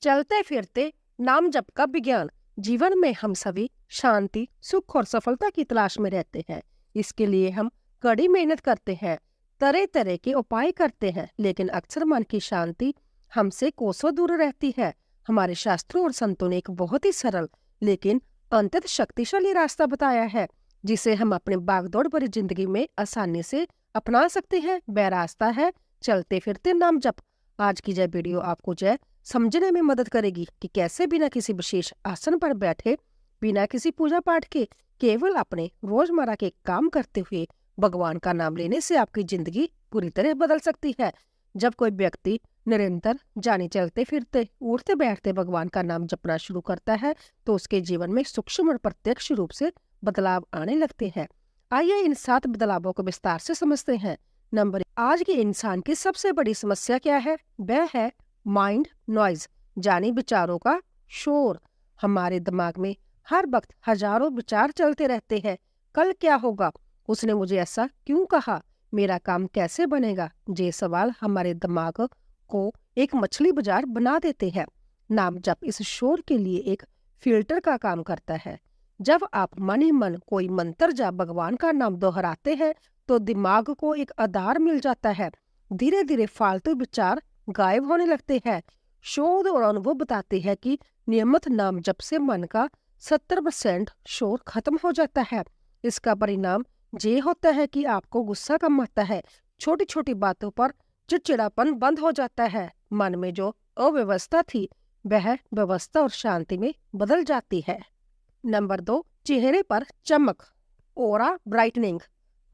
चलते फिरते नाम जप का विज्ञान। जीवन में हम सभी शांति, सुख और सफलता की तलाश में रहते हैं। इसके लिए हम कड़ी मेहनत करते हैं, तरह तरह के उपाय करते हैं, लेकिन अक्सर मन की शांति हमसे कोसों दूर रहती है। हमारे शास्त्रों और संतों ने एक बहुत ही सरल लेकिन अंतत शक्तिशाली रास्ता बताया है, जिसे हम अपने भागदौड़ भरी जिंदगी में आसानी से अपना सकते हैं। वह रास्ता है चलते फिरते नाम जप। आज की यह वीडियो आपको समझने में मदद करेगी कि कैसे बिना किसी विशेष आसन पर बैठे, बिना किसी पूजा पाठ के, केवल अपने रोजमर्रा के काम करते हुए भगवान का नाम लेने से आपकी जिंदगी पूरी तरह बदल सकती है। जब कोई व्यक्ति निरंतर जाने चलते फिरते उठते बैठते भगवान का नाम जपना शुरू करता है, तो उसके जीवन में सूक्ष्म और प्रत्यक्ष रूप से बदलाव आने लगते हैं। आइए इन 7 बदलावों को विस्तार से समझते हैं। नंबर 1, आज के इंसान की सबसे बड़ी समस्या क्या है? वह है माइंड नॉइज, यानी विचारों का शोर। हमारे दिमाग में हर वक्त हजारों विचार चलते रहते हैं। कल क्या होगा? उसने मुझे ऐसा क्यों कहा? मेरा काम कैसे बनेगा? ये सवाल हमारे दिमाग को एक मछली बाजार बना देते हैं। नाम जप इस शोर के लिए एक फिल्टर का काम करता है। जब आप मन ही मन कोई मंत्र या भगवान का नाम दोहराते हैं, तो दिमाग को एक आधार मिल जाता है। धीरे धीरे फालतू विचार गायब होने लगते हैं। शोध और अनुभव बताते हैं कि नियमित नाम जप से मन का 70% शोर खत्म हो जाता है। इसका परिणाम ये होता है कि आपको गुस्सा कम आता है, छोटी छोटी बातों पर चिड़चिड़ापन बंद हो जाता है, मन में जो अव्यवस्था थी वह व्यवस्था और शांति में बदल जाती है। नंबर 2, चेहरे पर चमक, ओरा ब्राइटनिंग।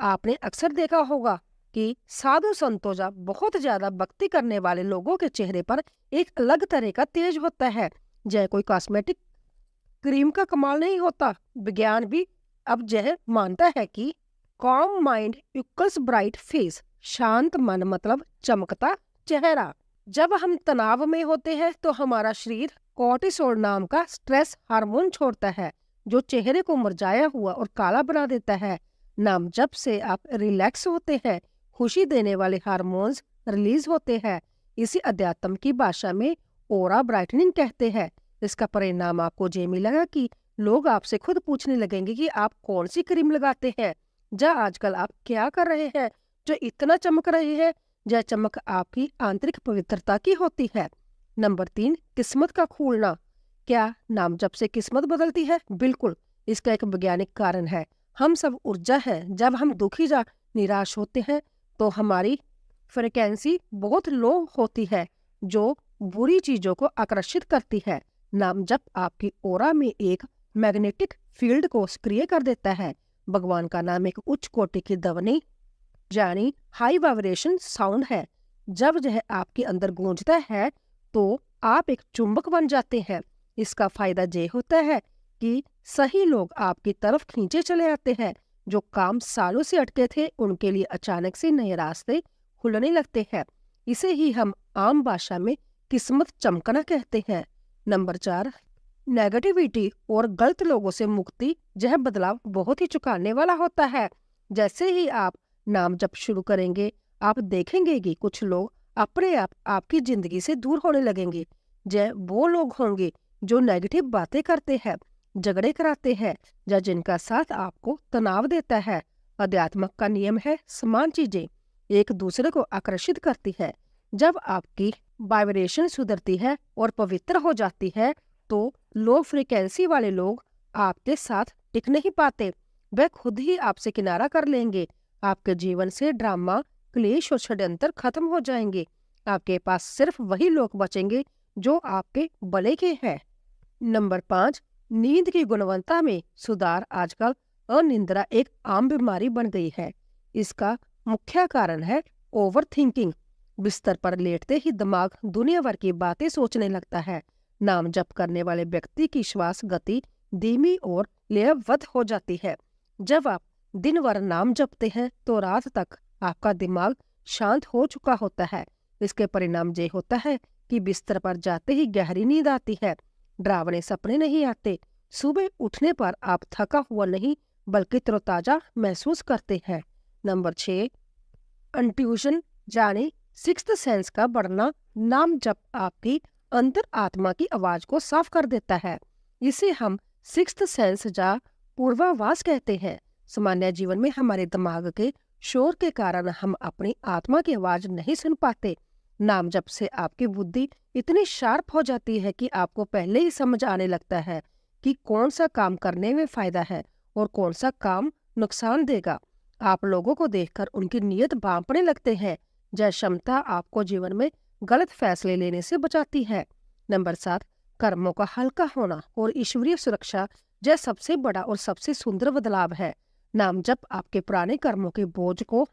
आपने अक्सर देखा होगा कि साधु संतों या बहुत ज्यादा भक्ति करने वाले लोगों के चेहरे पर एक अलग तरह का तेज होता है। यह कोई कॉस्मेटिक क्रीम का कमाल नहीं होता। विज्ञान भी अब यह मानता है कि com mind equals bright face. शांत मन मतलब चमकता चेहरा। जब हम तनाव में होते हैं तो हमारा शरीर कोर्टिसोल नाम का स्ट्रेस हार्मोन छोड़ता है, जो चेहरे को मुरझाया हुआ और काला बना देता है। नाम जप से आप रिलैक्स होते हैं, खुशी देने वाले हार्मोन्स रिलीज होते हैं। इसी अध्यात्म की भाषा में ओरा ब्राइटनिंग कहते हैं। इसका परिणाम आपको ये मिलेगा कि लोग आपसे खुद पूछने लगेंगे कि आप कौन सी क्रीम लगाते हैं, या आजकल आप क्या कर रहे हैं जो इतना चमक रहे हैं। यह चमक आपकी आंतरिक पवित्रता की होती है। नंबर 3, किस्मत का खुलना। क्या नाम जप से किस्मत बदलती है? बिल्कुल। इसका एक वैज्ञानिक कारण है। हम सब ऊर्जा है। जब हम दुखी या निराश होते हैं तो हमारी फ्रिक्वेंसी बहुत लो होती है, जो बुरी चीजों को आकर्षित करती है। नाम जप आपकी ओरा में एक मैग्नेटिक फील्ड को सक्रिय कर देता है। भगवान का नाम एक उच्च कोटि की ध्वनि, यानी हाई वाइब्रेशन साउंड है। जब यह आपके अंदर गूंजता है तो आप एक चुंबक बन जाते हैं। इसका फायदा ये होता है कि सही लोग आपकी तरफ खींचे चले आते हैं। जो काम सालों से अटके थे, उनके लिए अचानक से नए रास्ते खुलने लगते हैं। इसे ही हम आम भाषा में किस्मत चमकना कहते हैं। नंबर 4, नेगेटिविटी और गलत लोगों से मुक्ति। यह बदलाव बहुत ही चुकाने वाला होता है। जैसे ही आप नाम जप शुरू करेंगे, आप देखेंगे कि कुछ लोग अपने आप आपकी जिंदगी से दूर होने लगेंगे। यह वो लोग होंगे जो नेगेटिव बातें करते हैं, झगड़े कराते हैं, या जिनका साथ आपको तनाव देता है। अध्यात्म का नियम है, समान चीजें एक दूसरे को आकर्षित करती है। जब आपकी वाइब्रेशन सुधरती है और पवित्र हो जाती है, तो लो फ्रिक्वेंसी वाले लोग आपके साथ टिक नहीं पाते। वह खुद ही आपसे किनारा कर लेंगे। आपके जीवन से ड्रामा, क्लेश और षड्यंत्र खत्म हो जाएंगे। आपके पास सिर्फ वही लोग बचेंगे जो आपके भले के हैं। नंबर 5, नींद की गुणवत्ता में सुधार। आजकल अनिद्रा एक आम बीमारी बन गई है। इसका मुख्य कारण है ओवर थिंकिंग। बिस्तर पर लेटते ही दिमाग दुनिया भर की बातें सोचने लगता है। नाम जप करने वाले व्यक्ति की श्वास गति धीमी और लयबद्ध हो जाती है। जब आप दिन भर नाम जपते हैं तो रात तक आपका दिमाग शांत हो चुका होता है। इसके परिणाम ये होता है कि बिस्तर पर जाते ही गहरी नींद आती है, डरावने सपने नहीं आते। सुबह उठने पर आप थका हुआ नहीं बल्कि तरोताजा महसूस करते हैं। नंबर 6, इंट्यूशन यानी सिक्स्थ सेंस का बढ़ना। नाम जप आपकी अंतर आत्मा की आवाज को साफ कर देता है। इसे हम सिक्स्थ सेंस या पूर्वाभास कहते हैं। सामान्य जीवन में हमारे दिमाग के शोर के कारण हम अपनी आत्मा की आवाज नहीं सुन पाते। नाम जप से आपकी बुद्धि इतनी शार्प हो जाती है कि आपको पहले ही समझ आने लगता है कि कौन सा काम करने में फायदा है और कौन सा काम नुकसान देगा। आप लोगों को देखकर उनकी नीयत भांपने लगते हैं। यह क्षमता आपको जीवन में गलत फैसले लेने से बचाती है। नंबर 7, कर्मों का हल्का होना और ईश्वरीय सुरक्षा यह सबसे बड़ा और सबसे सुंदर बदलाव है। नाम जप आपके पुराने कर्मों के बोझ को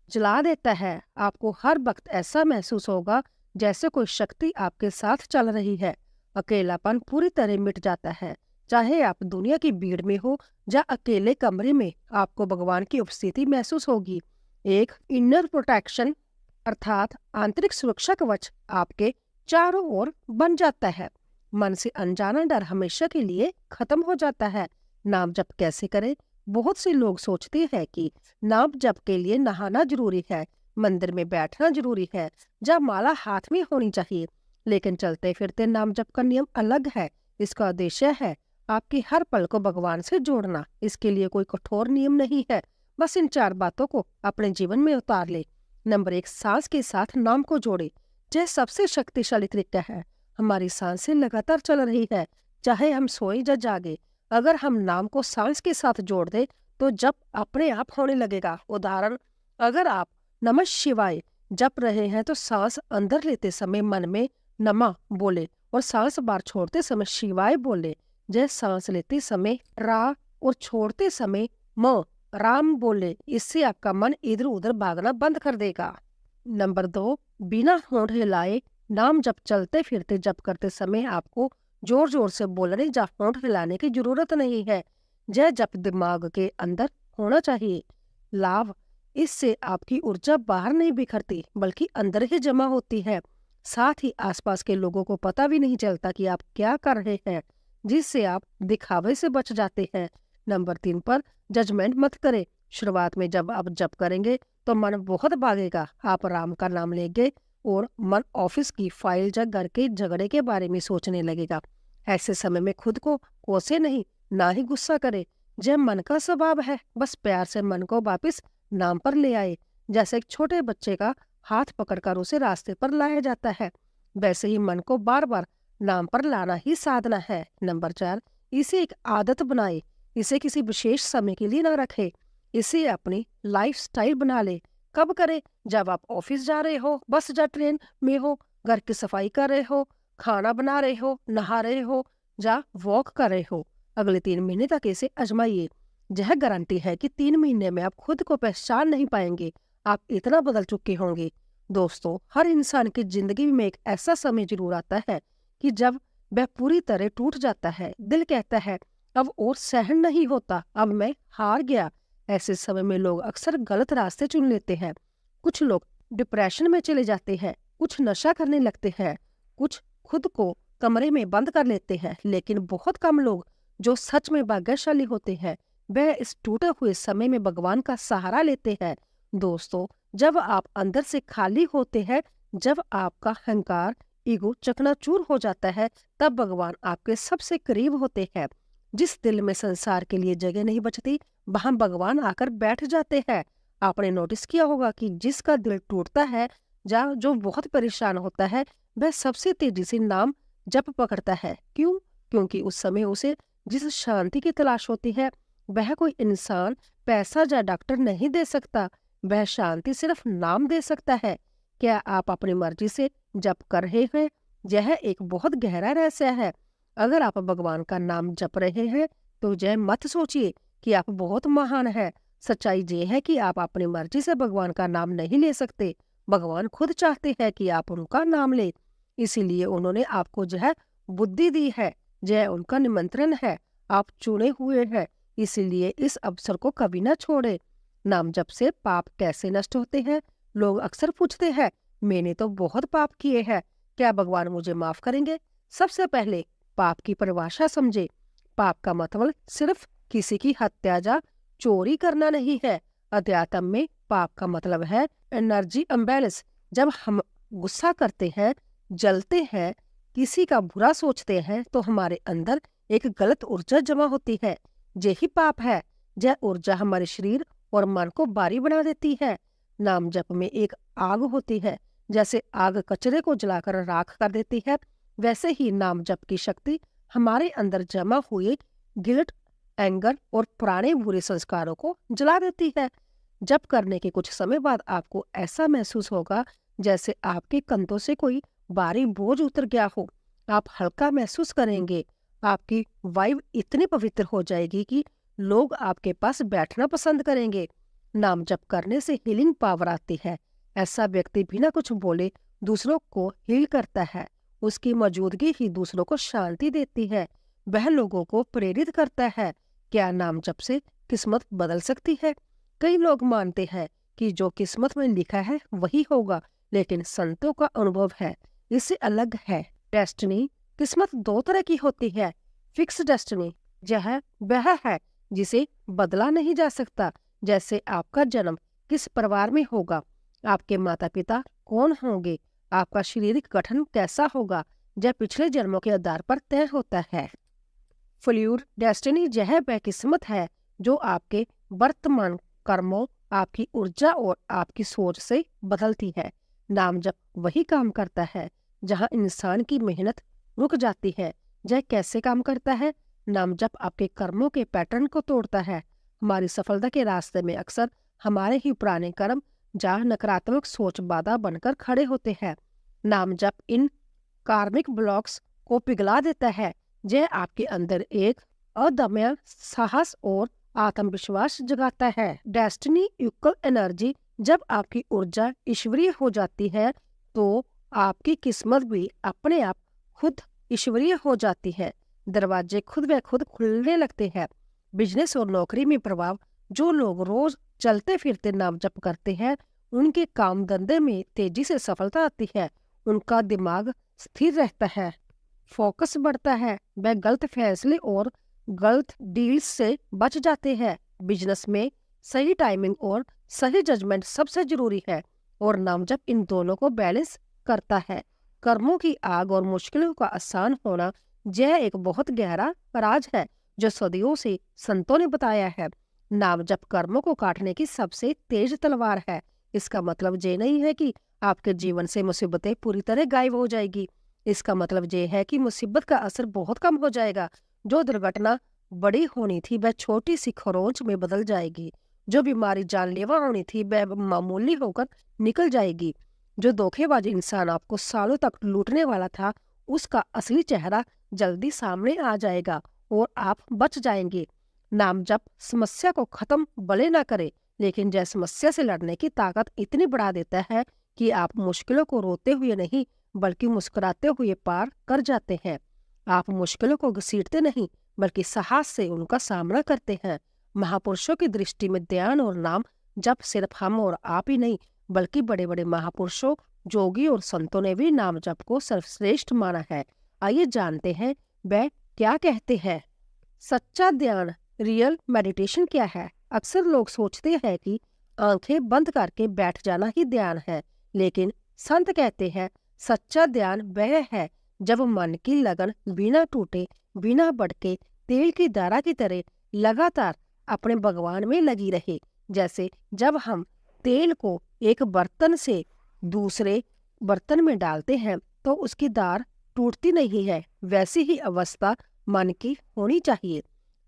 जला देता है। आपको हर वक्त ऐसा महसूस होगा जैसे कोई शक्ति आपके साथ चल रही है। अकेलापन पूरी तरह मिट जाता है। चाहे आप दुनिया की भीड़ में हो या अकेले कमरे में, आपको भगवान की उपस्थिति महसूस होगी। एक इनर प्रोटेक्शन अर्थात आंतरिक सुरक्षा कवच आपके चारों ओर बन जाता है। मन से अनजाना डर हमेशा के लिए खत्म हो जाता है। नाम जप कैसे करें? बहुत से लोग सोचते हैं कि नाम जप के लिए नहाना जरूरी है, मंदिर में बैठना जरूरी है या माला हाथ में होनी चाहिए। लेकिन चलते फिरते नाम जप का नियम अलग है। इसका उद्देश्य है आपकी हर पल को भगवान से जोड़ना। इसके लिए कोई कठोर नियम नहीं है। बस इन 4 बातों को अपने जीवन में उतार ले। नंबर 1, सांस के साथ नाम को जोड़े। यह सबसे शक्तिशाली तरीका है। हमारी सांसें लगातार चल रही है, चाहे हम सोए या जागे। अगर हम नाम को सांस के साथ जोड़ दे तो जप अपने आप होने लगेगा। उदाहरण, अगर आप नमः शिवाय जप रहे हैं तो सांस अंदर लेते समय मन में नमः बोले और सांस बाहर छोड़ते समय शिवाय बोले। जय सांस लेते समय रा और छोड़ते समय म राम बोले। इससे आपका मन इधर उधर भागना बंद कर देगा। नंबर 2, बिना होंठ हिलाए नाम जप। चलते फिरते जप करते समय आपको जोर जोर से बोलने या होंठ हिलाने की जरूरत नहीं है। यह जप दिमाग के अंदर होना चाहिए। लाभ, इससे आपकी ऊर्जा बाहर नहीं बिखरती बल्कि अंदर ही जमा होती है। साथ ही आसपास के लोगों को पता भी नहीं चलता कि आप क्या कर रहे हैं, जिससे आप दिखावे से बच जाते हैं। नंबर 3 पर जजमेंट मत करें। शुरुआत में जब आप जप करेंगे तो मन बहुत भागेगा। आप राम का नाम लेंगे और मन ऑफिस की फाइल या घर के झगड़े के बारे में सोचने लगेगा। ऐसे समय में खुद को कोसे नहीं, ना ही गुस्सा करे। यह मन का स्वभाव है। बस प्यार से मन को वापस नाम पर ले आए। जैसे एक छोटे बच्चे का हाथ पकड़कर उसे रास्ते पर लाया जाता है, वैसे ही मन को बार बार नाम पर लाना ही साधना है। नंबर 4, इसे एक आदत बनाए। इसे किसी विशेष समय के लिए ना रखे। इसे अपनी लाइफस्टाइल बना ले। कब करे? जब आप ऑफिस जा रहे हो, बस या ट्रेन में हो, घर की सफाई कर रहे हो, खाना बना रहे हो, नहा रहे हो या वॉक कर रहे हो। अगले 3 महीने तक इसे आजमाइए। यह गारंटी है कि 3 महीने में आप खुद को पहचान नहीं पाएंगे। आप इतना बदल चुके होंगे। दोस्तों, हर इंसान की जिंदगी में एक ऐसा समय जरूर आता है कि जब वह पूरी तरह टूट जाता है। दिल कहता है अब और सहन नहीं होता, अब मैं हार गया। ऐसे समय में लोग अक्सर गलत रास्ते चुन लेते हैं। कुछ लोग डिप्रेशन में चले जाते हैं, कुछ नशा करने लगते हैं, कुछ खुद को कमरे में बंद कर लेते हैं। लेकिन बहुत कम लोग जो सच में भाग्यशाली होते हैं वह इस टूटे हुए समय में भगवान का सहारा लेते हैं। दोस्तों, जब आप अंदर से खाली होते हैं, जब आपका अहंकार ईगो चकनाचूर हो जाता है, तब भगवान आपके सबसे करीब होते हैं। जिस दिल में संसार के लिए जगह नहीं बचती, वहां भगवान आकर बैठ जाते हैं। आपने नोटिस किया होगा कि जिसका दिल टूटता है या जो बहुत परेशान होता है, वह सबसे तेजी से नाम जप पकड़ता है। क्यों? क्योंकि उस समय उसे जिस शांति की तलाश होती है वह कोई इंसान, पैसा या डॉक्टर नहीं दे सकता। वह शांति सिर्फ नाम दे सकता है। क्या आप अपनी मर्जी से जप कर रहे हैं? यह एक बहुत गहरा रहस्य है। अगर आप भगवान का नाम जप रहे हैं तो यह मत सोचिए कि आप बहुत महान हैं। सच्चाई ये है कि आप अपनी मर्जी से भगवान का नाम नहीं ले सकते। भगवान खुद चाहते हैं कि आप उनका नाम ले, इसीलिए उन्होंने आपको यह बुद्धि दी है। यह उनका निमंत्रण है। आप चुने हुए हैं, इसीलिए इस अवसर को कभी न छोड़े। नाम जप से पाप कैसे नष्ट होते हैं? लोग अक्सर पूछते हैं, मैंने तो बहुत पाप किए हैं, क्या भगवान मुझे माफ करेंगे? सबसे पहले पाप की परिभाषा समझे। पाप का मतलब सिर्फ किसी की हत्या या चोरी करना नहीं है। अध्यात्म में पाप का मतलब है एनर्जी इम्बैलेंस। जब हम गुस्सा करते हैं, जलते हैं, किसी का बुरा सोचते हैं तो हमारे अंदर एक गलत ऊर्जा जमा होती है। यही पाप है। यह ऊर्जा हमारे शरीर और मन को भारी बना देती है। नाम जप में एक आग होती है। जैसे आग कचरे को जलाकर राख कर देती है, वैसे ही नाम जप की शक्ति हमारे अंदर जमा हुए गिल्ट, एंगर और पुराने बुरे संस्कारों को जला देती है। जप करने के कुछ समय बाद आपको ऐसा महसूस होगा जैसे आपके कंधों से कोई भारी बोझ उतर गया हो। आप हल्का महसूस करेंगे। आपकी वाइब इतनी पवित्र हो जाएगी कि लोग आपके पास बैठना पसंद करेंगे। नाम जप करने से हीलिंग पावर आती है। ऐसा व्यक्ति बिना कुछ बोले दूसरों को हील करता है। उसकी मौजूदगी ही दूसरों को शांति देती है। वह लोगों को प्रेरित करता है। क्या नाम जप से किस्मत बदल सकती है? कई लोग मानते हैं कि जो किस्मत में लिखा है वही होगा, लेकिन संतों का अनुभव है इससे अलग है। डेस्टिनी, किस्मत दो तरह की होती है। फिक्स डेस्टिनी, यह वह है जिसे बदला नहीं जा सकता, जैसे आपका जन्म किस परिवार में होगा, आपके माता पिता कौन होंगे, आपका शारीरिक गठन कैसा होगा, यह पिछले जन्मों के आधार पर तय होता है। फ्लूइड डेस्टिनी, यह वह किस्मत है जो आपके वर्तमान कर्मों, आपकी ऊर्जा और आपकी सोच से बदलती है। नाम जप वही काम करता है जहां इंसान की मेहनत रुक जाती है। यह कैसे काम करता है? नाम जप आपके कर्मों के पैटर्न को तोड़ता है। हमारी सफलता के रास्ते में अक्सर हमारे ही पुराने कर्म जहाँ नकारात्मक सोच बाधा बनकर खड़े होते हैं। नाम जप इन कार्मिक ब्लॉक्स को पिघला देता है। यह आपके अंदर एक अदम्य साहस और आत्मविश्वास जगाता है। डेस्टिनी इक्वल एनर्जी, जब आपकी ऊर्जा ईश्वरीय हो जाती है तो आपकी किस्मत भी अपने आप खुद ईश्वरीय हो जाती है। दरवाजे खुद व खुद खुलने लगते हैं। बिजनेस और नौकरी में प्रभाव, जो लोग रोज चलते फिरते नाम जप करते हैं उनके काम धंधे में तेजी से सफलता आती है। उनका दिमाग स्थिर रहता है, फोकस बढ़ता है, वह गलत फैसले और गलत डील्स से बच जाते हैं। बिजनेस में सही टाइमिंग और सही जजमेंट सबसे जरूरी है और नाम जप इन दोनों को बैलेंस करता है। कर्मों की आग और मुश्किलों का आसान होना, यह एक बहुत गहरा राज है जो सदियों से संतों ने बताया है। नाम जप कर्मों को काटने की सबसे तेज तलवार है। इसका मतलब ये नहीं है कि आपके जीवन से मुसीबतें पूरी तरह गायब हो जाएगी। इसका मतलब ये है कि मुसीबत का असर बहुत कम हो जाएगा। जो दुर्घटना बड़ी होनी थी वह छोटी सी खरोंच में बदल जाएगी। जो बीमारी जानलेवा होनी थी वह मामूली होकर निकल जाएगी। जो धोखेबाज इंसान आपको सालों तक लूटने वाला था उसका असली चेहरा जल्दी सामने आ जाएगा और आप बच जाएंगे। नाम जप समस्या को खत्म भले ना करे, लेकिन जय समस्या से लड़ने की ताकत इतनी बढ़ा देता है कि आप मुश्किलों को रोते हुए नहीं बल्कि मुस्कुराते हुए पार कर जाते हैं। आप मुश्किलों को घसीटते नहीं बल्कि साहस से उनका सामना करते हैं। महापुरुषों की दृष्टि में ध्यान और नाम जप सिर्फ हम और आप ही नहीं बल्कि बड़े बड़े महापुरुषों, जोगी और संतों ने भी नाम जप को सर्वश्रेष्ठ माना है। आइए जानते हैं वह क्या कहते हैं। सच्चा ध्यान, रियल मेडिटेशन क्या है? अक्सर लोग सोचते हैं कि आंखें बंद करके बैठ जाना ही ध्यान है, लेकिन संत कहते हैं सच्चा ध्यान वह है जब मन की लगन बिना टूटे, बिना भटके, तेल की धारा की तरह लगातार अपने भगवान में लगी रहे। जैसे जब हम तेल को एक बर्तन से दूसरे बर्तन में डालते हैं तो उसकी धार टूटती नहीं है, वैसी ही अवस्था मन की होनी चाहिए।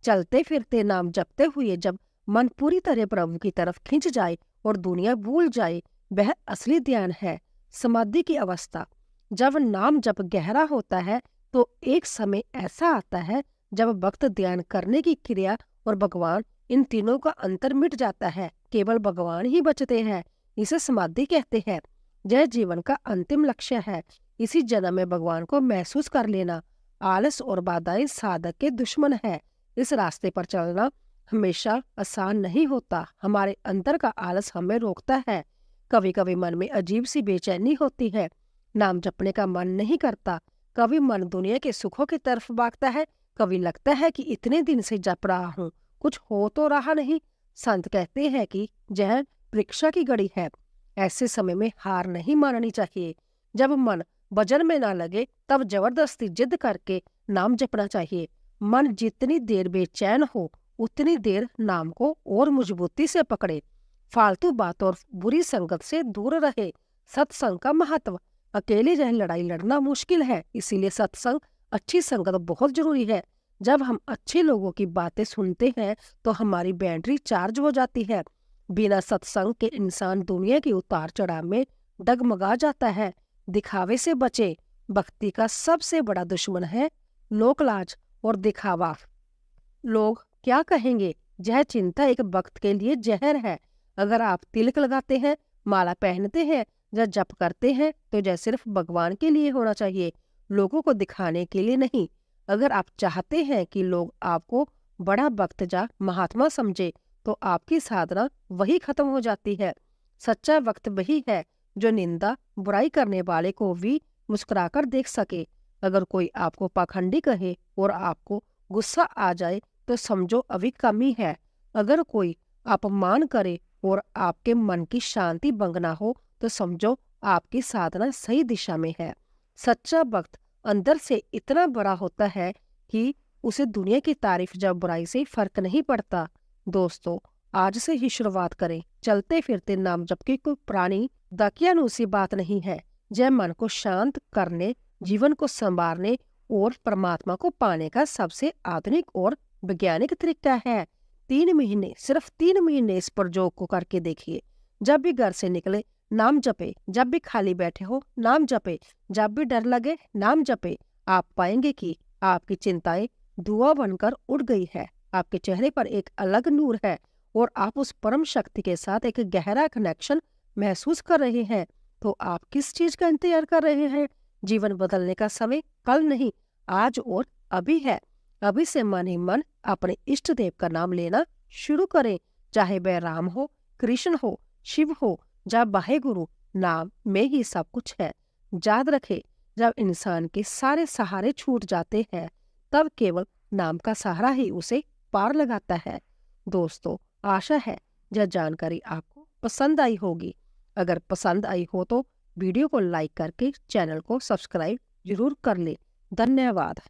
चलते फिरते नाम जपते हुए जब मन पूरी तरह प्रभु की तरफ खिंच जाए और दुनिया भूल जाए, वह असली ध्यान है। समाधि की अवस्था, जब नाम जप गहरा होता है तो एक समय ऐसा आता है जब भक्त ध्यान करने की क्रिया और भगवान, इन तीनों का अंतर मिट जाता है। केवल भगवान ही बचते हैं। इसे समाधि कहते हैं। यह जीवन का अंतिम लक्ष्य है। इसी जन्म में भगवान को महसूस कर लेना। आलस और बाधाएं साधक के दुश्मन है। इस रास्ते पर चलना हमेशा आसान नहीं होता। हमारे अंदर का आलस हमें रोकता है। कभी कभी मन में अजीब सी बेचैनी होती है, नाम जपने का मन नहीं करता। कभी मन दुनिया के सुखों की तरफ भागता है। कभी लगता है कि इतने दिन से जप रहा हूँ, कुछ हो तो रहा नहीं। संत कहते हैं कि यह परीक्षा की घड़ी है। ऐसे समय में हार नहीं माननी चाहिए। जब मन वजन में ना लगे तब जबरदस्ती जिद करके नाम जपना चाहिए। मन जितनी देर बेचैन हो उतनी देर नाम को और मजबूती से पकड़े। फालतू बात और बुरी संगत से दूर रहे। सत्संग का महत्व। अकेली यह लड़ाई लड़ना मुश्किल है, इसीलिए सत्संग, अच्छी संगत बहुत जरूरी है। जब हम अच्छे लोगों की बातें सुनते हैं तो हमारी बैटरी चार्ज हो जाती है। बिना सत्संग के इंसान दुनिया की उतार चढ़ाव में डगमगा जाता है। दिखावे से बचे। भक्ति का सबसे बड़ा दुश्मन है लोकलाज और दिखावा। लोग क्या कहेंगे, यह चिंता एक वक्त के लिए जहर है। अगर आप तिलक लगाते हैं, माला पहनते हैं या जप करते हैं तो यह सिर्फ भगवान के लिए होना चाहिए, लोगों को दिखाने के लिए नहीं। अगर आप चाहते हैं कि लोग आपको बड़ा भक्त या महात्मा समझे तो आपकी साधना वही खत्म हो जाती है। सच्चा भक्त वही है जो निंदा बुराई करने वाले को भी मुस्कुराकर देख सके। अगर कोई आपको पाखंडी कहे और आपको गुस्सा आ जाए तो समझो अभी कमी है। अगर कोई अपमान करे और आपके मन की शांति भंग ना हो तो समझो आपकी साधना सही दिशा में है। सच्चा भक्त अंदर से इतना बड़ा होता है कि उसे दुनिया की तारीफ या बुराई से फर्क नहीं पड़ता। दोस्तों, आज से ही शुरुआत करें। चलते फिरते नाम जप की कोई पुरानी दाकियानूसी बात नहीं है। यह मन को शांत करने, जीवन को संवारने और परमात्मा को पाने का सबसे आधुनिक और वैज्ञानिक तरीका है। 3 महीने, सिर्फ 3 महीने इस प्रयोग को करके देखिए। जब भी घर से निकले नाम जपे, जब भी खाली बैठे हो नाम जपे, जब भी डर लगे नाम जपे। आप पाएंगे कि आपकी चिंताएं धुआं बनकर उड़ गई है। आपके चेहरे पर एक अलग नूर है और आप उस परम शक्ति के साथ एक गहरा कनेक्शन महसूस कर रहे हैं। तो आप किस चीज का इंतजार कर रहे हैं? जीवन बदलने का समय कल नहीं, आज और अभी है। अभी से मन ही मन अपने इष्ट देव का नाम लेना शुरू करें। चाहे वह राम हो, कृष्ण हो, शिव हो या वाहे गुरु, नाम में ही सब कुछ है। याद रखे, जब इंसान के सारे सहारे छूट जाते हैं तब केवल नाम का सहारा ही उसे पार लगाता है। दोस्तों, आशा है यह जानकारी आपको पसंद आई होगी। अगर पसंद आई हो तो वीडियो को लाइक करके चैनल को सब्सक्राइब जरूर कर ले। धन्यवाद।